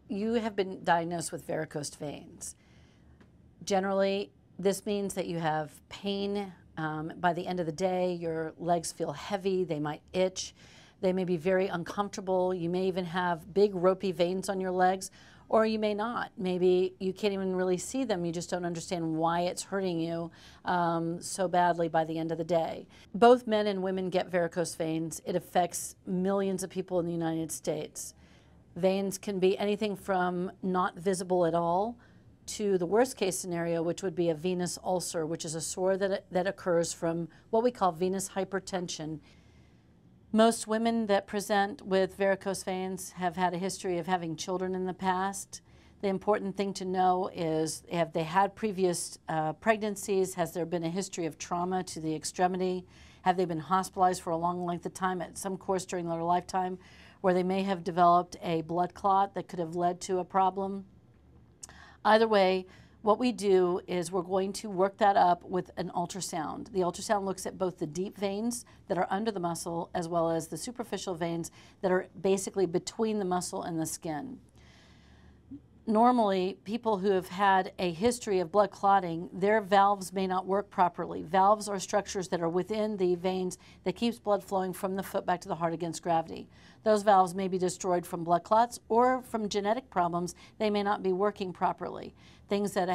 you have been diagnosed with varicose veins. Generally, this means that you have pain by the end of the day. Your legs feel heavy, they might itch, they may be very uncomfortable. You may even have big ropey veins on your legs, or you may not. Maybe you can't even really see them, you just don't understand why it's hurting you so badly by the end of the day. Both men and women get varicose veins. It affects millions of people in the United States. Veins can be anything from not visible at all to the worst case scenario, which would be a venous ulcer, which is a sore that occurs from what we call venous hypertension. Most women that present with varicose veins have had a history of having children in the past. The important thing to know is, have they had previous pregnancies? Has there been a history of trauma to the extremity? Have they been hospitalized for a long length of time at some course during their lifetime, where they may have developed a blood clot that could have led to a problem? Either way, what we do is we're going to work that up with an ultrasound. The ultrasound looks at both the deep veins that are under the muscle as well as the superficial veins that are basically between the muscle and the skin. Normally, people who have had a history of blood clotting, their valves may not work properly. Valves are structures that are within the veins that keeps blood flowing from the foot back to the heart against gravity. Those valves may be destroyed from blood clots or from genetic problems. They may not be working properly. Things that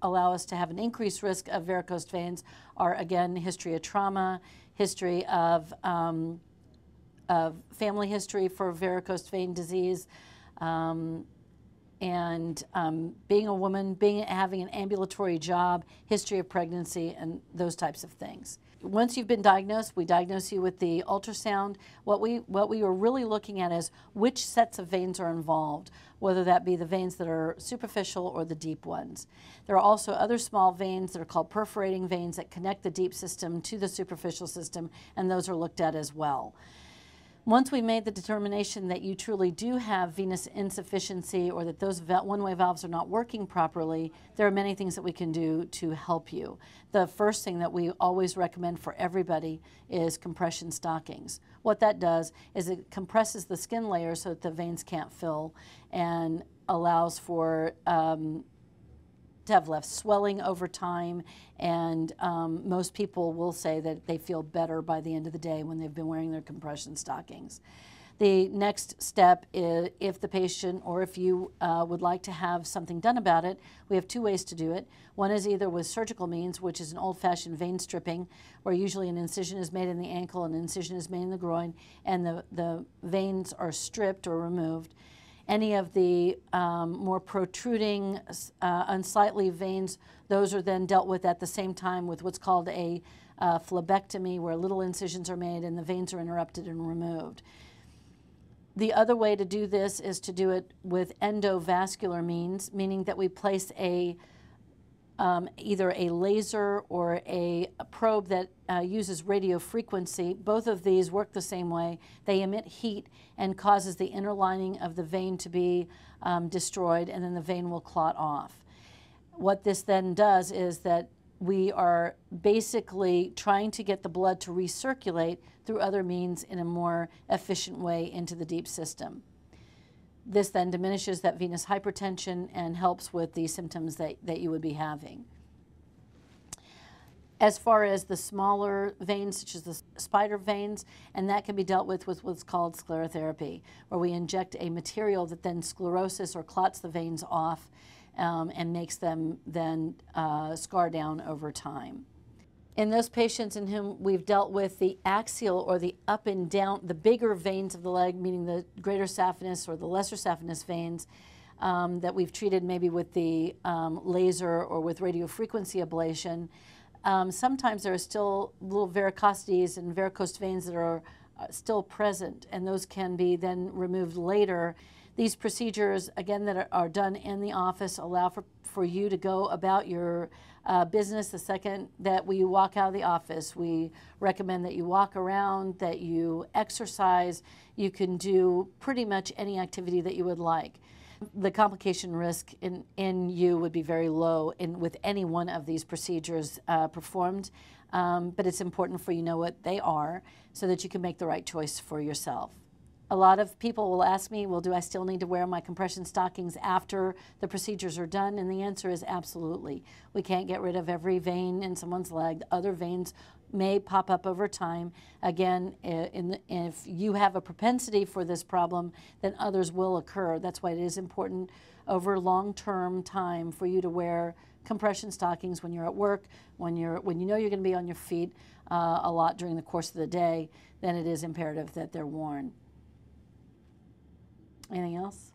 allow us to have an increased risk of varicose veins are, again, history of trauma, history of family history for varicose vein disease, and being a woman, having an ambulatory job, history of pregnancy, and those types of things. Once you've been diagnosed, we diagnose you with the ultrasound. What we are really looking at is which sets of veins are involved, whether that be the veins that are superficial or the deep ones. There are also other small veins that are called perforating veins that connect the deep system to the superficial system, and those are looked at as well. Once we made the determination that you truly do have venous insufficiency or that those one-way valves are not working properly, there are many things that we can do to help you. The first thing that we always recommend for everybody is compression stockings. What that does is it compresses the skin layer so that the veins can't fill and allows for to have less swelling over time, and most people will say that they feel better by the end of the day when they've been wearing their compression stockings. The next step is, if the patient or if you would like to have something done about it, we have two ways to do it. One is either with surgical means, which is an old-fashioned vein stripping, where usually an incision is made in the ankle, an incision is made in the groin, and the veins are stripped or removed. Any of the more protruding, unsightly veins, those are then dealt with at the same time with what's called a phlebectomy, where little incisions are made and the veins are interrupted and removed. The other way to do this is to do it with endovascular means, meaning that we place either a laser or a probe that uses radio frequency. Both of these work the same way. They emit heat and causes the inner lining of the vein to be destroyed, and then the vein will clot off. What this then does is that we are basically trying to get the blood to recirculate through other means in a more efficient way into the deep system. This then diminishes that venous hypertension and helps with the symptoms that you would be having. As far as the smaller veins, such as the spider veins, and that can be dealt with what's called sclerotherapy, where we inject a material that then scleroses or clots the veins off and makes them then scar down over time. In those patients in whom we've dealt with the axial or the up and down, the bigger veins of the leg, meaning the greater saphenous or the lesser saphenous veins, that we've treated maybe with the laser or with radiofrequency ablation, sometimes there are still little varicosities and varicose veins that are still present, and those can be then removed later. These procedures, again, that are done in the office allow for you to go about your business the second that we walk out of the office. We recommend that you walk around, that you exercise. You can do pretty much any activity that you would like. The complication risk in you would be very low with any one of these procedures performed, but it's important for you to know what they are so that you can make the right choice for yourself. A lot of people will ask me, well, do I still need to wear my compression stockings after the procedures are done? And the answer is absolutely. We can't get rid of every vein in someone's leg. Other veins may pop up over time. Again, if you have a propensity for this problem, then others will occur. That's why it is important over long-term time for you to wear compression stockings when you're at work, when you know you're going to be on your feet a lot during the course of the day. Then it is imperative that they're worn. Anything else?